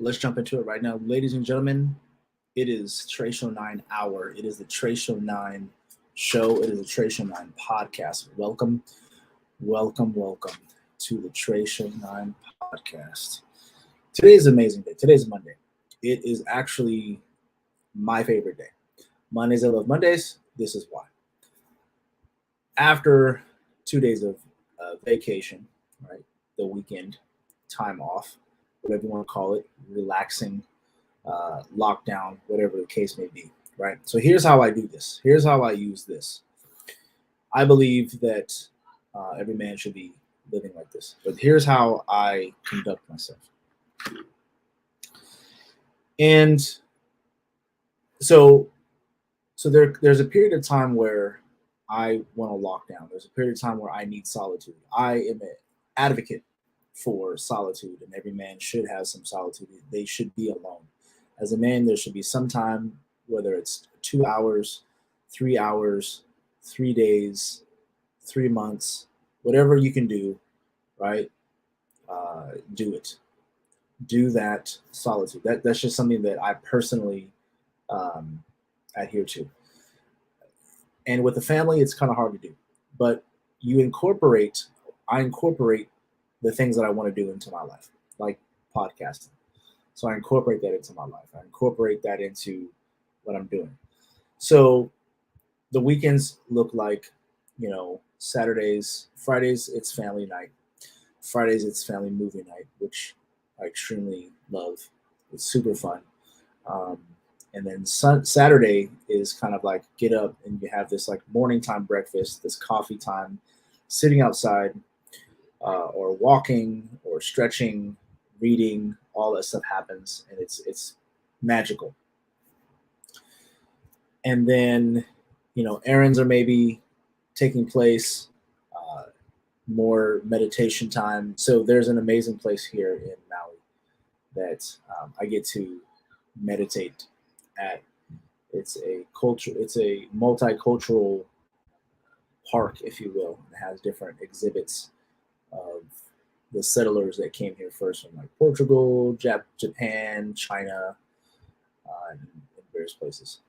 Let's jump into it right now. Ladies and gentlemen, it is Trey Show 9 hour. It is the Trey Show 9 show. It is the Trey Show 9 podcast. Welcome, welcome, welcome to the Trey Show 9 podcast. Today is an amazing day. Today is Monday. It is actually my favorite day. Mondays, I love Mondays. This is why. After 2 days of vacation, right, the weekend, time off, whatever you want to call it, relaxing, lockdown, whatever the case may be, right? So here's how I do this. Here's how I use this. I believe that every man should be living like this, but here's how I conduct myself. And so, there's a period of time where I want to lock down. There's a period of time where I need solitude. I am an advocate for solitude, and every man should have some solitude. They should be alone. As a man, there should be some time, whether it's 2 hours, 3 hours, 3 days, 3 months, whatever you can do, right? Do it. Do that solitude. That's just something that I personally um, adhere to. And with the family, it's kind of hard to do, but you incorporate. I incorporate the things that I want to do into my life, like podcasting. So I incorporate that into my life. I incorporate that into what I'm doing. So the weekends look like, Saturdays, Fridays, it's family night. Fridays, it's family movie night, which I extremely love. It's super fun. Um, and then Saturday is kind of like get up and you have this like morning time breakfast, this coffee time, sitting outside, or walking or stretching, reading, all that stuff happens, and it's magical. And then, errands are maybe taking place, uh, more meditation time. So there's an amazing place here in Maui that I get to meditate at. It's a multicultural park, if you will. It has different exhibits of the settlers that came here first from like Portugal, Japan, China, and various places,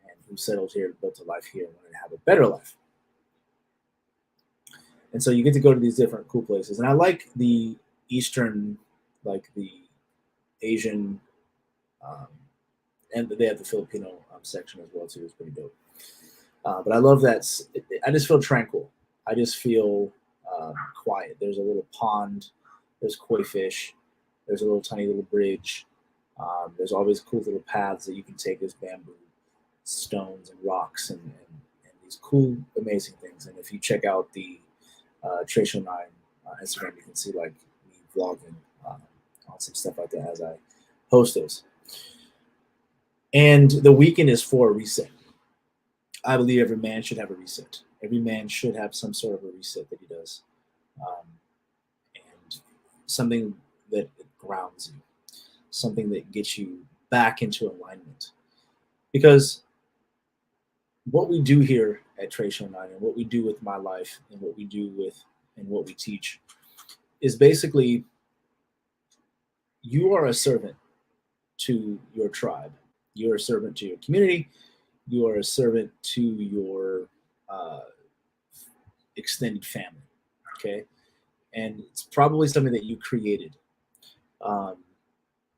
and who settled here, built a life here, and wanted to have a better life. And so you get to go to these different cool places. And I like the Eastern, like the Asian, um, and they have the Filipino section as well too. It's pretty dope. But I love that. I just feel tranquil. I just feel quiet. There's a little pond. There's koi fish. There's a little tiny little bridge. There's always cool little paths that you can take. There's bamboo, stones, and rocks, and these cool, amazing things. And if you check out the Tracial 9 Instagram, you can see like me vlogging on some stuff like that as I post those. And the weekend is for a reset. I believe every man should have a reset. Every man should have some sort of a reset that he does, um, and something that grounds you, something that gets you back into alignment. Because what we do here at Tracial 9 and what we do with my life and what we do with and what we teach is basically you are a servant to your tribe. You're a servant to your community. You are a servant to your uh, extended family. Okay. And it's probably something that you created. Um,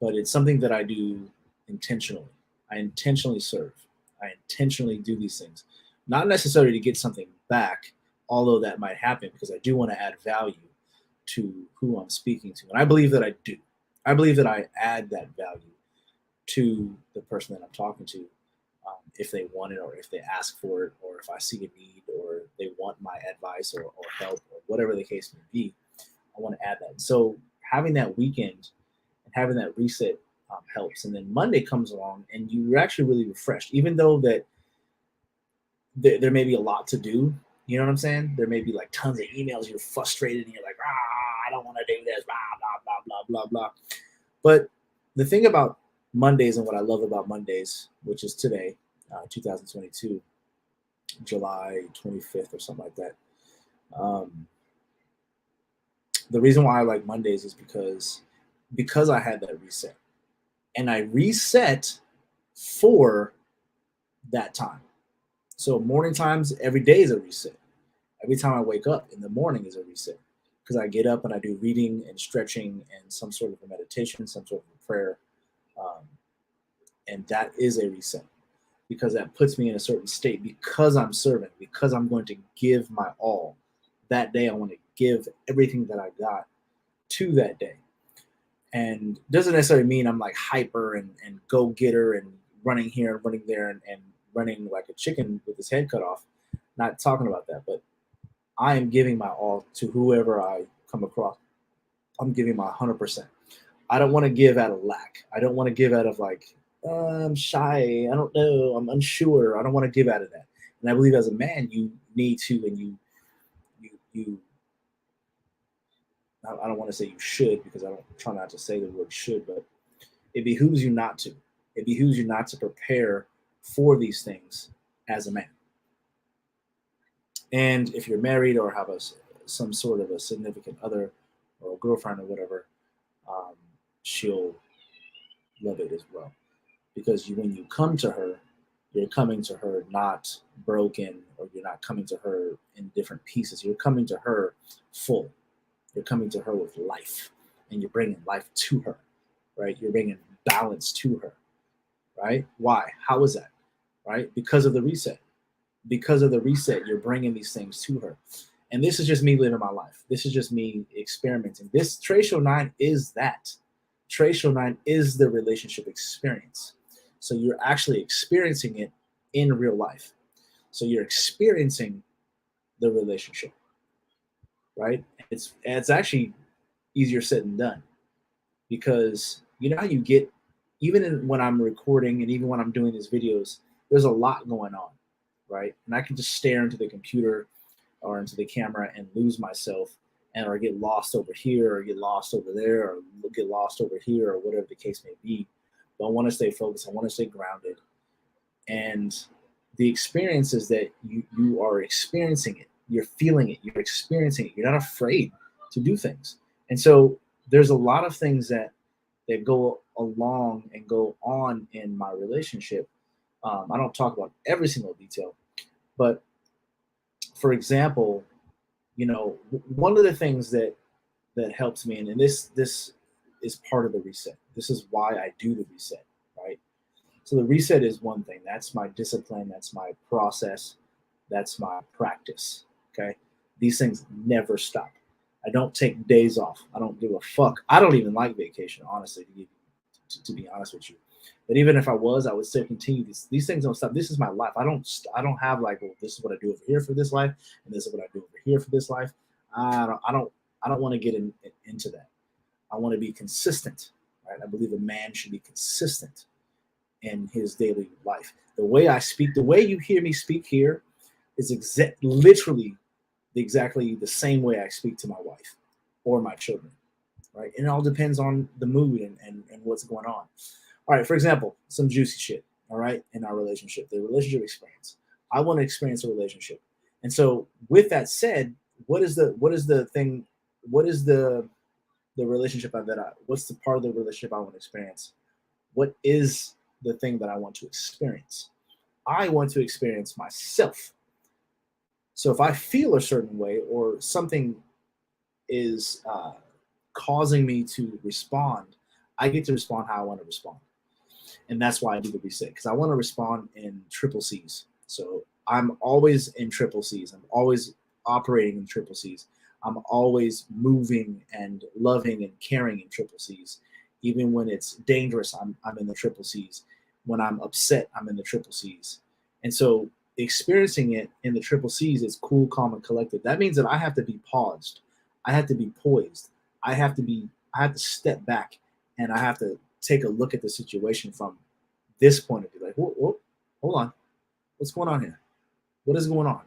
but it's something that I do intentionally. I intentionally serve. I intentionally do these things, not necessarily to get something back, although that might happen because I do want to add value to who I'm speaking to. And I believe that I do. I believe that I add that value to the person that I'm talking to, if they want it or if they ask for it or if I see a need or they want my advice or help or whatever the case may be. I want to add that. So having that weekend and having that reset helps. And then Monday comes along and you're actually really refreshed, even though that there may be a lot to do. You know what I'm saying? There may be like tons of emails. You're frustrated and you're like, I don't want to do this, blah, blah, blah, blah, blah, blah. But the thing about Mondays and what I love about Mondays, which is today, 2022, July 25th or something like that. Um, the reason why I like Mondays is because because I had that reset. And I reset for that time. So morning times, every day is a reset. Every time I wake up in the morning is a reset because I get up and I do reading and stretching and some sort of a meditation, some sort of a prayer. Um, and that is a reset because that puts me in a certain state because I'm serving, because I'm going to give my all. That day, I want to give everything that I got to that day. And doesn't necessarily mean I'm like hyper and go getter and running here and running there and running like a chicken with his head cut off. Not talking about that, but I am giving my all to whoever I come across. I'm giving my 100%. I don't want to give out of lack. I don't want to give out of like, I'm shy. I don't know. I'm unsure. I don't want to give out of that. And I believe as a man, you need to, and you. I don't want to say you should because I don't try not to say the word should, but it behooves you not to. It behooves you not to prepare for these things as a man. And if you're married or have some sort of a significant other or a girlfriend or whatever, um, she'll love it as well. Because when you come to her, you're coming to her not broken or you're not coming to her in different pieces. You're coming to her full. You're coming to her with life and you're bringing life to her, right? You're bringing balance to her, right? Why? How is that? Right? Because of the reset. Because of the reset, you're bringing these things to her. And this is just me living my life. This is just me experimenting. This Tratio 9 is that. Tratio 9 is the relationship experience. So you're actually experiencing it in real life. So you're experiencing the relationship, right? It's actually easier said than done because you know how you get, when I'm recording and even when I'm doing these videos, there's a lot going on, right? And I can just stare into the computer or into the camera and lose myself and or get lost over here or get lost over there or get lost over here or whatever the case may be. But I want to stay focused. I want to stay grounded. And the experience is that you are experiencing it. You're feeling it. You're experiencing it. You're not afraid to do things. And so there's a lot of things that go along and go on in my relationship. I don't talk about every single detail, but for example, one of the things that helps me, and this is part of the reset. This is why I do the reset, right? So the reset is one thing. That's my discipline. That's my process. That's my practice. Okay, these things never stop. I don't take days off. I don't give a fuck. I don't even like vacation, honestly, to be honest with you. But even if I was, I would still continue. These things don't stop. This is my life. I don't have like, well, this is what I do over here for this life, and this is what I do over here for this life. I don't want to get into that. I want to be consistent, right? I believe a man should be consistent in his daily life. The way I speak, the way you hear me speak here, is literally exactly the same way I speak to my wife or my children, right? And it all depends on the mood and what's going on. All right, for example, some juicy shit, all right, in our relationship, the relationship experience. I want to experience a relationship. And so with that said, what is the thing, what is the relationship what's the part of the relationship I want to experience? What is the thing that I want to experience? I want to experience myself. So if I feel a certain way or something is causing me to respond, I get to respond how I want to respond. And that's why I do the reset, because I want to respond in triple C's. So I'm always in triple C's. I'm always operating in triple C's. I'm always moving and loving and caring in triple C's. Even when it's dangerous, I'm in the triple C's. When I'm upset, I'm in the triple C's. And so experiencing it in the triple C's is cool, calm, and collected. That means that I have to be paused. I have to be poised. I have to step back and I have to take a look at the situation from this point of view. Like, whoa, whoa, hold on. What's going on here? What is going on?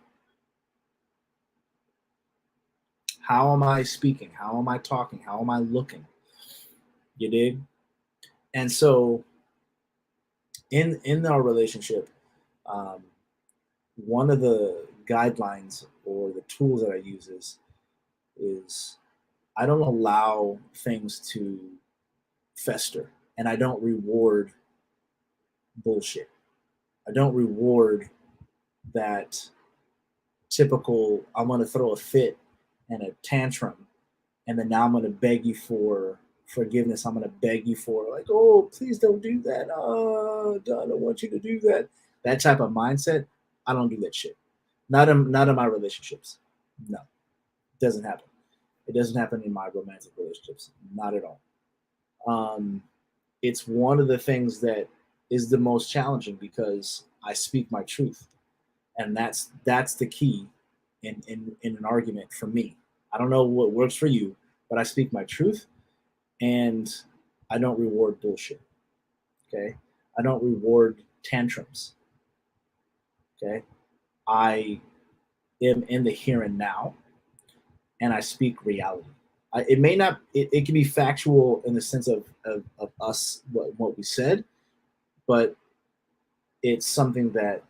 How am I speaking? How am I talking? How am I looking? You dig? And so in our relationship, um, one of the guidelines or the tools that I use is I don't allow things to fester, and I don't reward bullshit. I don't reward that typical, I'm going to throw a fit and a tantrum, and then now I'm going to beg you for forgiveness. I'm going to beg you for, like, oh, please don't do that. Oh, I don't want you to do that. That type of mindset, I don't do that shit. Not in my relationships. No, it doesn't happen. It doesn't happen in my romantic relationships. Not at all. It's one of the things that is the most challenging because I speak my truth, and that's the key in an argument for me. I don't know what works for you, but I speak my truth, and I don't reward bullshit. Okay, I don't reward tantrums. Okay, I am in the here and now, and I speak reality. It may not. It can be factual in the sense of us what we said, but it's something that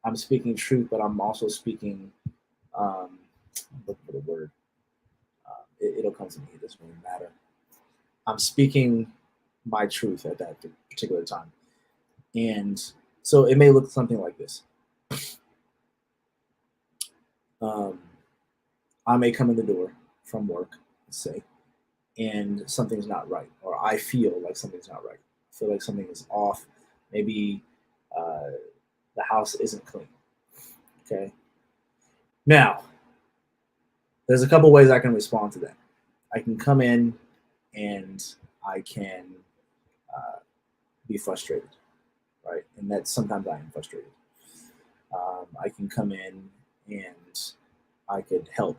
I'm speaking truth, but I'm also speaking. Look for the word. It'll come to me. It doesn't really matter. I'm speaking my truth at that particular time, and so it may look something like this. I may come in the door from work, let's say, and something's not right, or I feel like something's not right. I feel like something is off. Maybe the house isn't clean. Okay. Now, there's a couple ways I can respond to that. I can come in and I can be frustrated, right? And that sometimes I am frustrated. I can come in and I could help,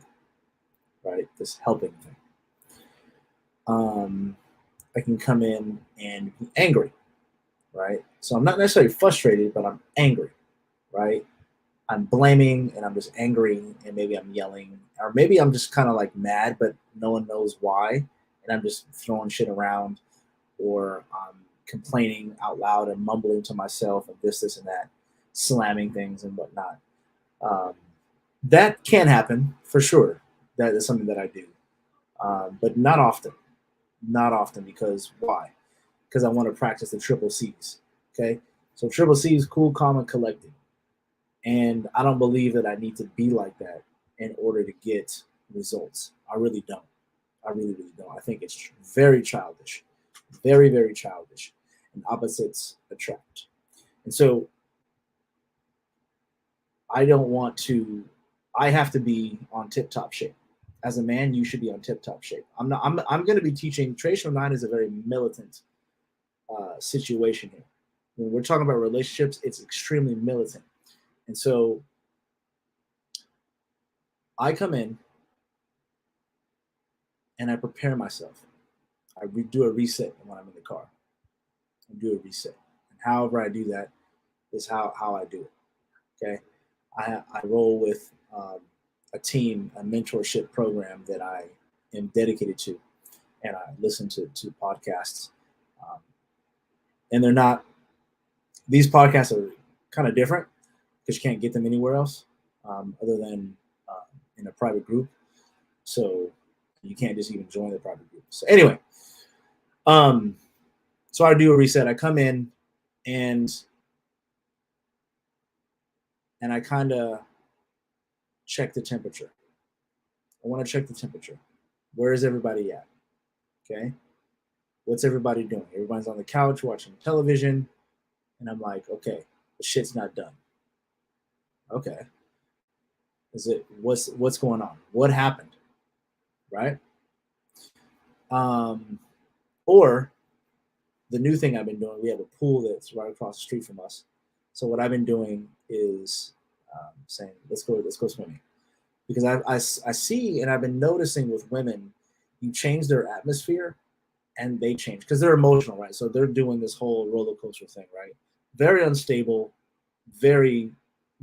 right? This helping thing. I can come in and be angry, right? So I'm not necessarily frustrated, but I'm angry, right? I'm blaming and I'm just angry and maybe I'm yelling or maybe I'm just kind of like mad, but no one knows why. And I'm just throwing shit around or I'm complaining out loud and mumbling to myself and this, and that, slamming things and whatnot. That can happen for sure. That is something that I do, but not often. Not often because why? Because I want to practice the triple C's. Okay, so triple C is cool, calm, and collected. And I don't believe that I need to be like that in order to get results. I really don't. I really, really don't. I think it's very childish, very, very childish, and opposites attract. And so I don't want to. I have to be on tip-top shape. As a man, you should be on tip-top shape. I'm not. I'm going to be teaching. Traditional 9 is a very militant situation here. When we're talking about relationships, it's extremely militant. And so I come in and I prepare myself. I do a reset when I'm in the car. I do a reset. And however I do that is how I do it. Okay. I roll with a team, a mentorship program that I am dedicated to. And I listen to podcasts. And they're not, these podcasts are kind of different because you can't get them anywhere else other than in a private group. So you can't just even join the private group. So anyway, so I do a reset. I come in and I kind of check the temperature. I want to check the temperature. Where is everybody at? Okay. What's everybody doing? Everybody's on the couch watching television. And I'm like, okay, the shit's not done. Okay. Is it what's going on? What happened? Right? Or the new thing I've been doing, we have a pool that's right across the street from us. So what I've been doing is saying, let's go swimming. Because I see and I've been noticing with women, you change their atmosphere and they change because they're emotional, right? So they're doing this whole roller coaster thing, right? Very unstable, very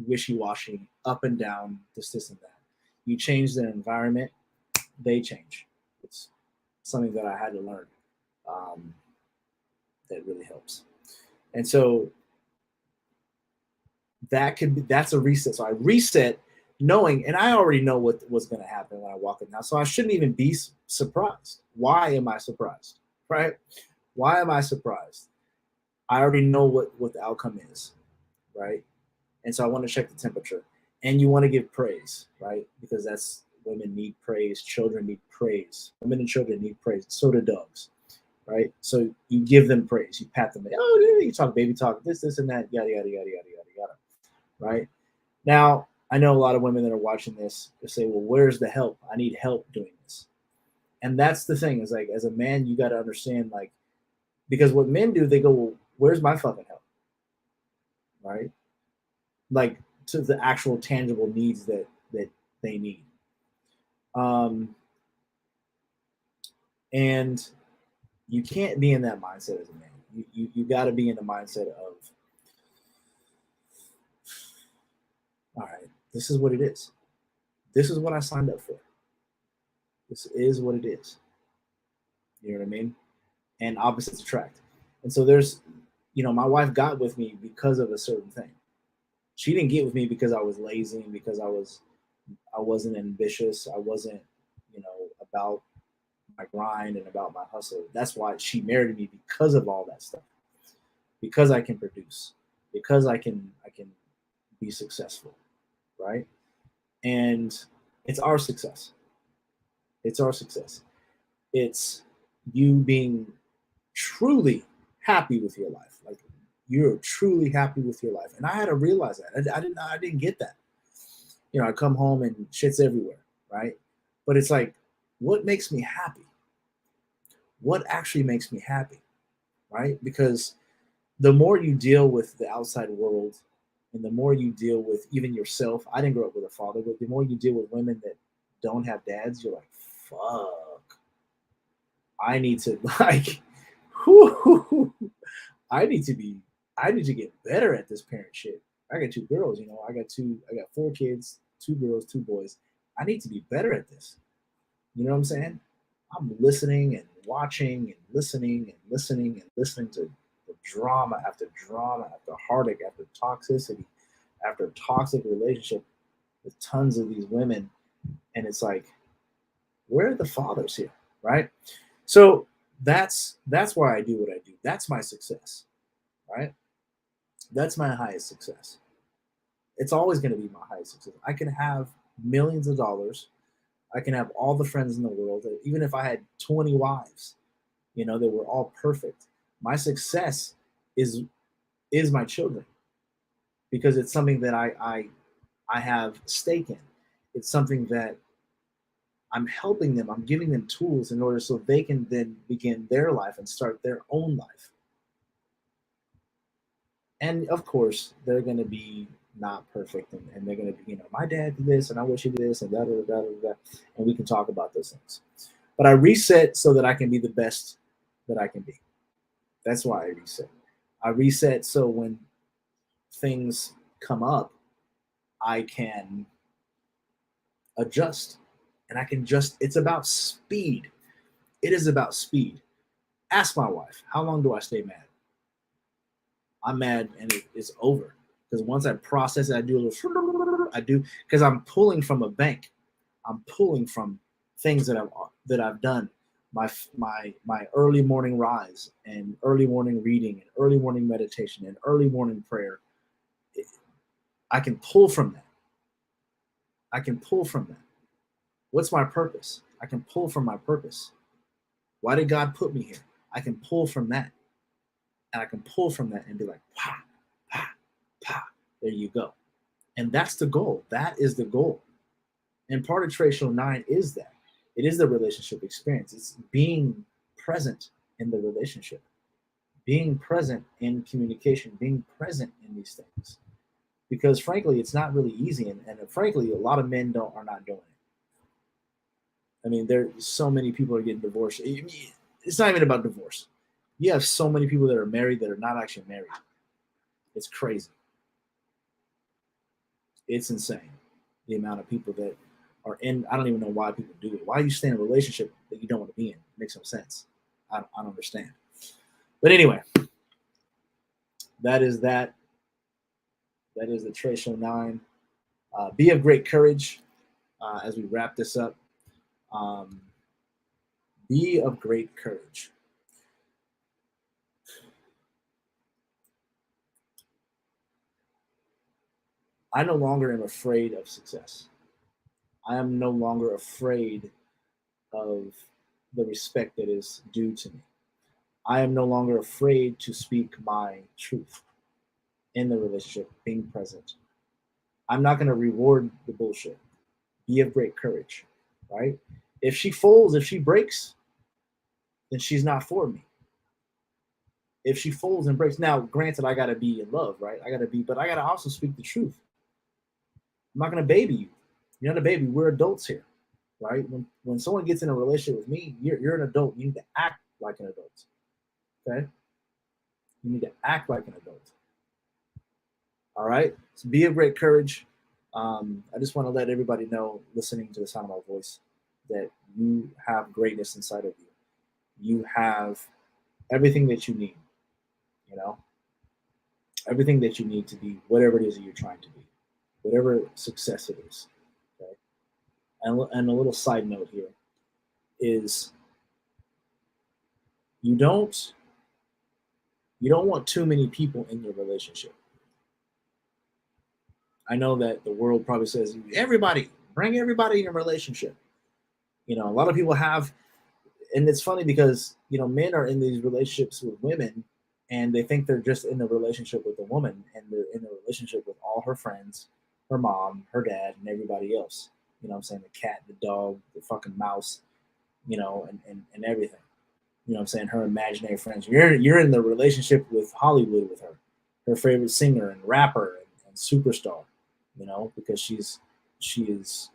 wishy-washy, up and down, this and that. You change their environment, they change. It's something that I had to learn that really helps. And so that's a reset. So I reset knowing, and I already know what's going to happen when I walk in now. So I shouldn't even be surprised. Why am I surprised? right? Why am I surprised? I already know what the outcome is, right? And so I want to check the temperature. And you want to give praise, right? Because that's women need praise, children need praise, women and children need praise. So do dogs, right? So you give them praise, you pat them. Oh, yeah, you talk baby talk, this, and that, yada yada yada yada yada yada, right? Now I know a lot of women that are watching this will say, "Well, where's the help? I need help doing this." And that's the thing is like, as a man, you got to understand, like, because what men do, they go, "Well, where's my fucking help?" Right? Like to the actual tangible needs that they need. Um, and you can't be in that mindset as a man. You got to be in the mindset of, all right, this is what it is. This is what I signed up for. This is what it is. You know what I mean? And opposites attract. And so there's, my wife got with me because of a certain thing. She didn't get with me because I was lazy and because I wasn't ambitious. I wasn't, about my grind and about my hustle. That's why she married me, because of all that stuff. Because I can produce, because I can be successful, right? And it's our success. It's our success. It's you being truly happy with your life. Like, you're truly happy with your life. And I had to realize that. I didn't get that. I come home and shit's everywhere, right? But it's like, what makes me happy? What actually makes me happy, right? Because the more you deal with the outside world and the more you deal with even yourself, I didn't grow up with a father, but the more you deal with women that don't have dads, you're like, fuck, I need to like, whoo, I need to be, I need to get better at this parent shit. I got two girls, I got four kids, two girls, two boys. I need to be better at this. You know what I'm saying? I'm listening and watching and listening and listening and listening to the drama after heartache after toxicity after toxic relationship with tons of these women. And it's like, where are the fathers here? Right? So that's why I do what I do. That's my success. Right? That's my highest success. It's always going to be my highest success. I can have millions of dollars. I can have all the friends in the world. Even if I had 20 wives, they were all perfect. My success is my children, because it's something that I have stake in. It's something that I'm helping them. I'm giving them tools in order so they can then begin their life and start their own life. And of course, they're going to be not perfect, and they're going to be, my dad did this, and I wish he did this, and da da da da da, and we can talk about those things. But I reset so that I can be the best that I can be. That's why I reset. I reset so when things come up, I can adjust, and I can just, it's about speed. It is about speed. Ask my wife, how long do I stay mad? I'm mad and it's over. Because once I process it, I do a little, because I'm pulling from a bank. I'm pulling from things that I've done. My early morning rise and early morning reading and early morning meditation and early morning prayer. I can pull from that. I can pull from that. What's my purpose? I can pull from my purpose. Why did God put me here? I can pull from that. And I can pull from that and be like, pa, pa, pa. There you go. And that's the goal. That is the goal. And part of Tracial 9 is that. It is the relationship experience. It's being present in the relationship, being present in communication, being present in these things. Because frankly, it's not really easy. And frankly, a lot of men are not doing it. I mean, there's so many people are getting divorced. It's not even about divorce. You have so many people that are married that are not actually married. It's crazy. It's insane. The amount of people that are in, I don't even know why people do it. Why you stay in a relationship that you don't want to be in? It makes no sense. I don't understand. But anyway, that is that. That is the Tracial 9. Be of great courage as we wrap this up. Be of great courage. I no longer am afraid of success. I am no longer afraid of the respect that is due to me. I am no longer afraid to speak my truth in the relationship, being present. I'm not going to reward the bullshit. Be of great courage, right? If she folds, if she breaks, then she's not for me. If she folds and breaks, now granted, I got to be in love, right? But I got to also speak the truth. I'm not going to baby you. You're not a baby. We're adults here, right? When someone gets in a relationship with me, you're an adult. You need to act like an adult, okay? You need to act like an adult. All right. So be of great courage. I just want to let everybody know, listening to the sound of my voice, that you have greatness inside of you. You have everything that you need. You know, everything that you need to be whatever it is that you're trying to be, whatever success it is. Okay. And a little side note here is you don't you don't want too many people in your relationship. I know that the world probably says everybody, bring everybody in a relationship. A lot of people have, and it's funny because men are in these relationships with women, and they think they're just in a relationship with a woman, and they're in a relationship with all her friends, her mom, her dad, and everybody else. I'm saying, the cat, the dog, the fucking mouse, and everything. I'm saying, her imaginary friends. You're in the relationship with Hollywood, with her favorite singer and rapper and superstar. Because she is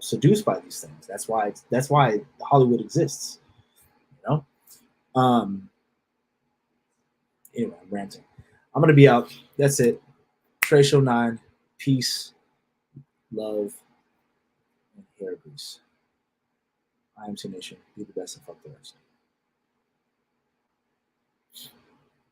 seduced by these things. That's why Hollywood exists. You know. Anyway, I'm ranting. I'm gonna be out. That's it. Trey Show 9. Peace, love, and hair grease. I am T Nation. Be the best and fuck the rest.